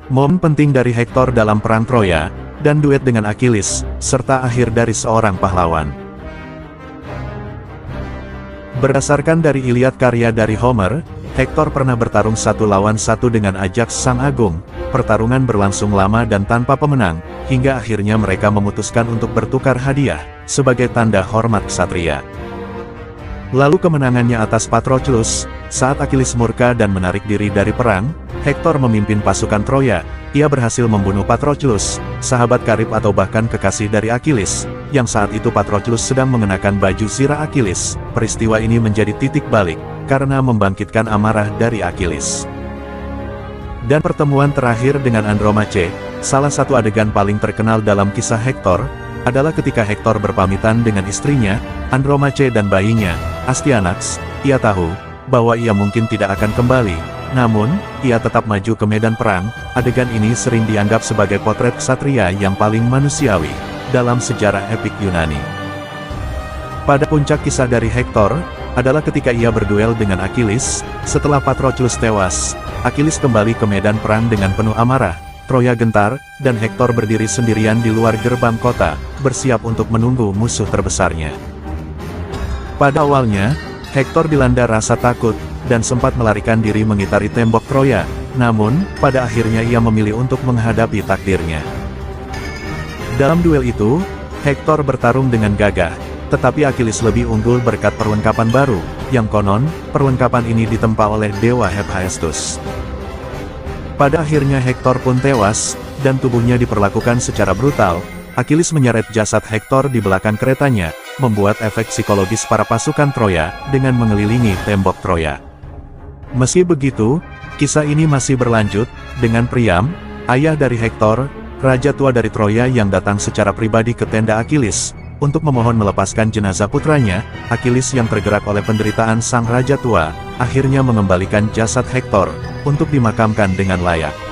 Momen penting dari Hektor dalam Perang Troya, dan duet dengan Achilles, serta akhir dari seorang pahlawan. Berdasarkan dari Iliad karya dari Homer, Hektor pernah bertarung 1 lawan 1 dengan Ajax Sang Agung. Pertarungan berlangsung lama dan tanpa pemenang, hingga akhirnya mereka memutuskan untuk bertukar hadiah, sebagai tanda hormat ksatria. Lalu kemenangannya atas Patroclus, saat Achilles murka dan menarik diri dari perang, Hektor memimpin pasukan Troya. Ia berhasil membunuh Patroclus, sahabat karib atau bahkan kekasih dari Achilles, yang saat itu Patroclus sedang mengenakan baju zirah Achilles. Peristiwa ini menjadi titik balik, karena membangkitkan amarah dari Achilles. Dan pertemuan terakhir dengan Andromache, salah satu adegan paling terkenal dalam kisah Hektor, adalah ketika Hektor berpamitan dengan istrinya, Andromache dan bayinya, Astyanax. Ia tahu bahwa ia mungkin tidak akan kembali, namun, ia tetap maju ke medan perang. Adegan ini sering dianggap sebagai potret ksatria yang paling manusiawi dalam sejarah epik Yunani. Pada puncak kisah dari Hektor, adalah ketika ia berduel dengan Achilles. Setelah Patroclus tewas, Achilles kembali ke medan perang dengan penuh amarah. Troya gentar, dan Hektor berdiri sendirian di luar gerbang kota, bersiap untuk menunggu musuh terbesarnya. Pada awalnya, Hektor dilanda rasa takut, dan sempat melarikan diri mengitari tembok Troya. Namun, pada akhirnya ia memilih untuk menghadapi takdirnya. Dalam duel itu, Hektor bertarung dengan gagah, tetapi Achilles lebih unggul berkat perlengkapan baru, yang konon, perlengkapan ini ditempa oleh dewa Hephaestus. Pada akhirnya Hektor pun tewas, dan tubuhnya diperlakukan secara brutal. Achilles menyeret jasad Hektor di belakang keretanya, membuat efek psikologis para pasukan Troya, dengan mengelilingi tembok Troya. Meski begitu, kisah ini masih berlanjut, dengan Priam, ayah dari Hektor, raja tua dari Troya yang datang secara pribadi ke tenda Achilles, untuk memohon melepaskan jenazah putranya. Achilles yang tergerak oleh penderitaan sang raja tua, akhirnya mengembalikan jasad Hektor, untuk dimakamkan dengan layak.